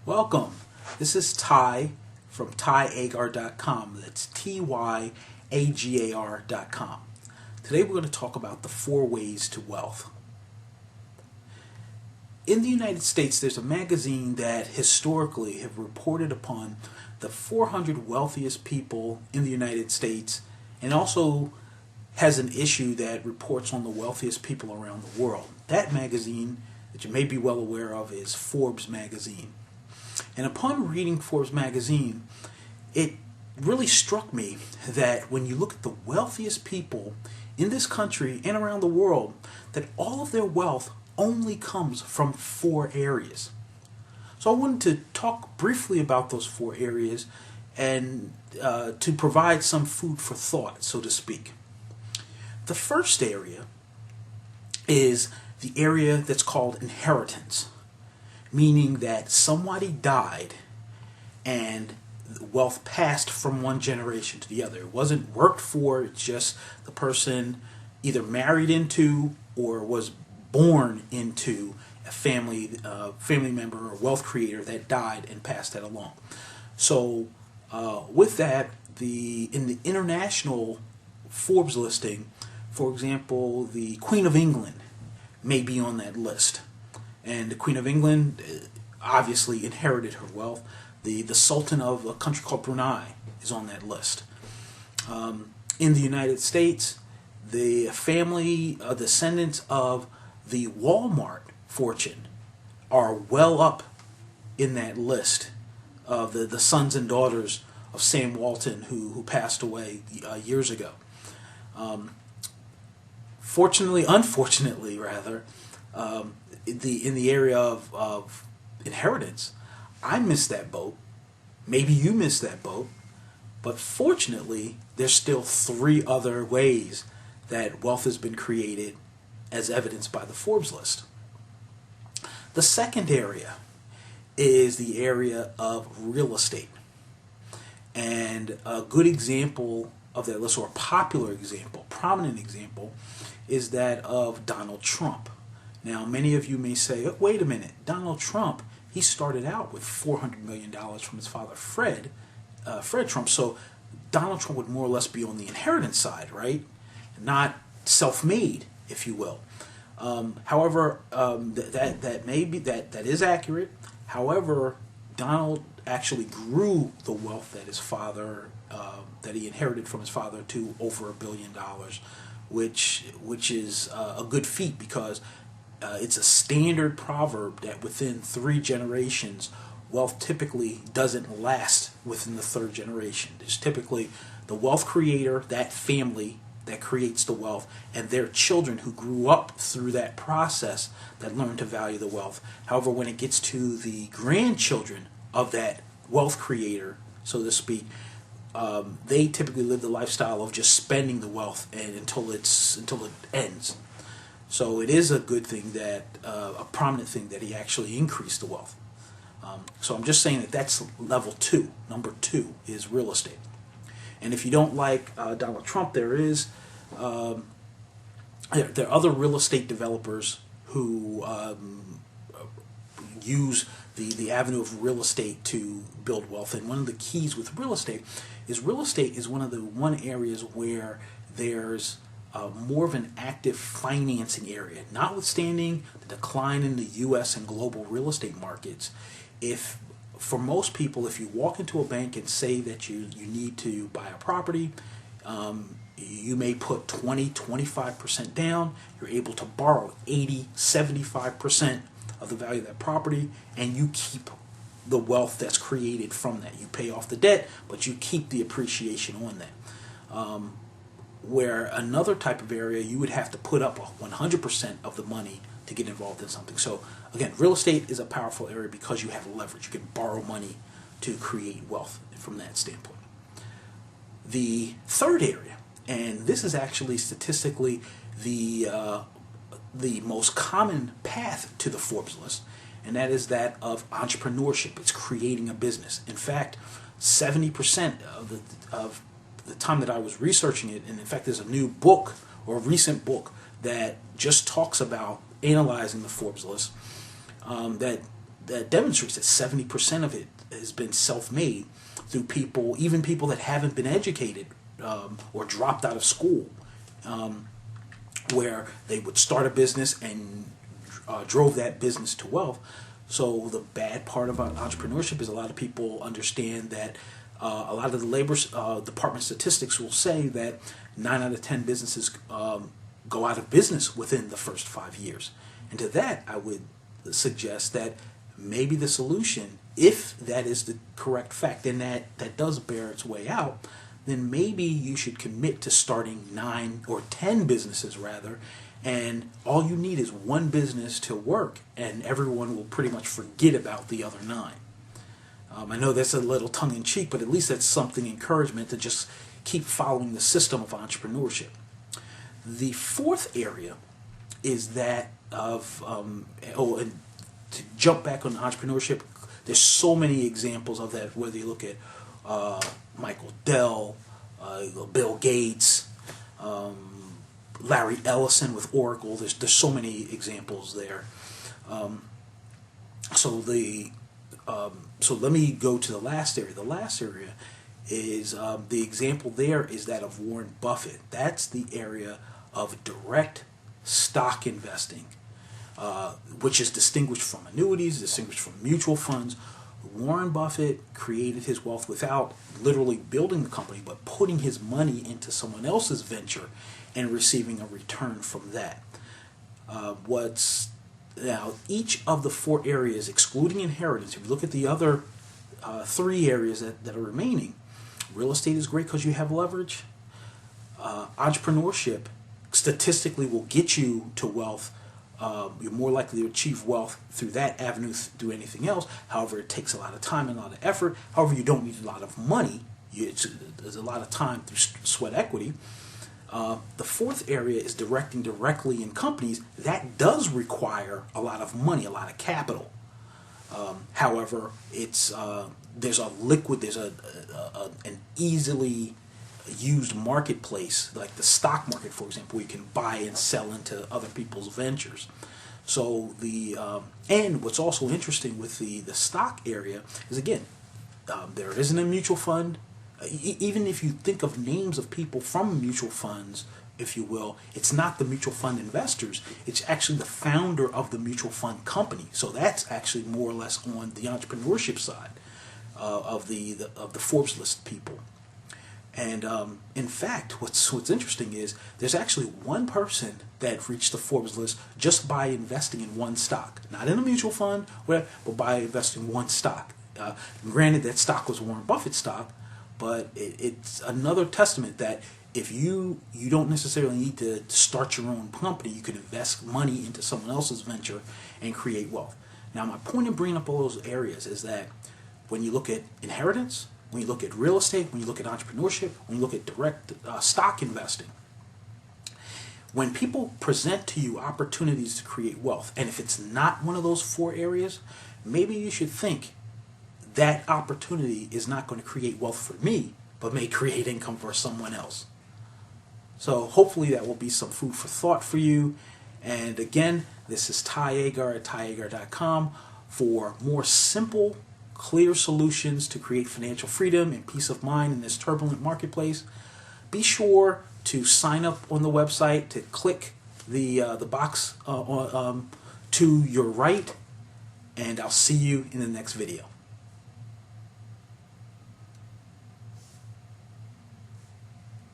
Welcome. This is Ty from tyagar.com. That's TYAGAR.com. Today we're going to talk about the 4 ways to wealth. In the United States, there's a magazine that historically have reported upon the 400 wealthiest people in the United States, and also has an issue that reports on the wealthiest people around the world. That magazine, that you may be well aware of, is Forbes magazine. And upon reading Forbes magazine, it really struck me that when you look at the wealthiest people in this country and around the world, that all of their wealth only comes from 4 areas. So I wanted to talk briefly about those 4 areas and to provide some food for thought, so to speak. The first area is the area that's called inheritance, meaning that somebody died and wealth passed from one generation to the other. It wasn't worked for, it's just the person either married into or was born into a family member or wealth creator that died and passed that along. So with that, in the international Forbes listing, for example, the Queen of England may be on that list. And the Queen of England obviously inherited her wealth. The Sultan of a country called Brunei is on that list. In the United States, the family descendants of the Walmart fortune are well up in that list of the sons and daughters of Sam Walton, who passed away years ago. Unfortunately, in the area of inheritance, I missed that boat. Maybe you missed that boat. But fortunately, there's still 3 other ways that wealth has been created, as evidenced by the Forbes list. The second area is the area of real estate. And a good example of that list, or a popular example, prominent example, is that of Donald Trump. Now, many of you may say, oh, wait a minute, Donald Trump, he started out with $400 million from his father, Fred Trump. So Donald Trump would more or less be on the inheritance side, right? Not self-made, if you will. However, that is accurate. However, Donald actually grew the wealth that his father, that he inherited from his father, to over $1 billion, which is a good feat, because it's a standard proverb that within 3 generations, wealth typically doesn't last within the 3rd generation. There's typically the wealth creator, that family that creates the wealth, and their children who grew up through that process that learn to value the wealth. However, when it gets to the grandchildren of that wealth creator, so to speak, they typically live the lifestyle of just spending the wealth until it ends. So it is a good thing that, a prominent thing, that he actually increased the wealth. So I'm just saying that that's level 2. Number 2 is real estate. And if you don't like Donald Trump, there are other real estate developers who use the avenue of real estate to build wealth. And one of the keys with real estate is one of the areas where there's more of an active financing area. Notwithstanding the decline in the U.S. and global real estate markets, for most people, if you walk into a bank and say that you need to buy a property, you may put 20-25% down. You're able to borrow 80-75% of the value of that property, and you keep the wealth that's created from that. You pay off the debt, but you keep the appreciation on that. Where another type of area, you would have to put up 100% of the money to get involved in something. So again, real estate is a powerful area because you have leverage. You can borrow money to create wealth from that standpoint. The third area, and this is actually statistically the most common path to the Forbes list, and that is that of entrepreneurship. It's creating a business. In fact, 70% of the time that I was researching it, and in fact there's a new book, or a recent book, that just talks about analyzing the Forbes list, that that demonstrates that 70% of it has been self-made through people, even people that haven't been educated or dropped out of school, where they would start a business and drove that business to wealth. So the bad part about entrepreneurship is a lot of people understand that a lot of the labor department statistics will say that 9 out of 10 businesses go out of business within the first 5 years. And to that, I would suggest that maybe the solution, if that is the correct fact, and that does bear its way out, then maybe you should commit to starting 9 or 10 businesses rather, and all you need is one business to work, and everyone will pretty much forget about the other 9. I know that's a little tongue-in-cheek, but at least that's something encouragement to just keep following the system of entrepreneurship. The fourth area is that of, and to jump back on entrepreneurship, there's so many examples of that, whether you look at Michael Dell, Bill Gates, Larry Ellison with Oracle. There's so many examples there. So let me go to the last area. The last area is the example there is that of Warren Buffett. That's the area of direct stock investing, which is distinguished from annuities, distinguished from mutual funds. Warren Buffett created his wealth without literally building the company, but putting his money into someone else's venture and receiving a return from that. Now, each of the 4 areas, excluding inheritance, if you look at the other 3 areas that are remaining, real estate is great because you have leverage. Entrepreneurship statistically will get you to wealth. You're more likely to achieve wealth through that avenue through anything else. However, it takes a lot of time and a lot of effort. However, you don't need a lot of money. There's a lot of time through sweat equity. The fourth area is directing directly in companies. That does require a lot of money, a lot of capital. However, there's an easily used marketplace, like the stock market, for example, where you can buy and sell into other people's ventures. So and what's also interesting with the stock area is, again, there isn't a mutual fund. Even if you think of names of people from mutual funds, if you will, it's not the mutual fund investors. It's actually the founder of the mutual fund company. So that's actually more or less on the entrepreneurship side of the Forbes list people. And in fact, what's interesting is there's actually one person that reached the Forbes list just by investing in one stock, not in a mutual fund, but by investing in one stock. Granted, that stock was Warren Buffett's stock, but it's another testament that if you don't necessarily need to start your own company, you can invest money into someone else's venture and create wealth. Now, my point in bringing up all those areas is that when you look at inheritance, when you look at real estate, when you look at entrepreneurship, when you look at direct stock investing, when people present to you opportunities to create wealth, and if it's not one of those 4 areas, maybe you should think that opportunity is not going to create wealth for me, but may create income for someone else. So hopefully that will be some food for thought for you. And again, this is Ty Agar at tyagar.com for more simple, clear solutions to create financial freedom and peace of mind in this turbulent marketplace. Be sure to sign up on the website, to click the box to your right, and I'll see you in the next video.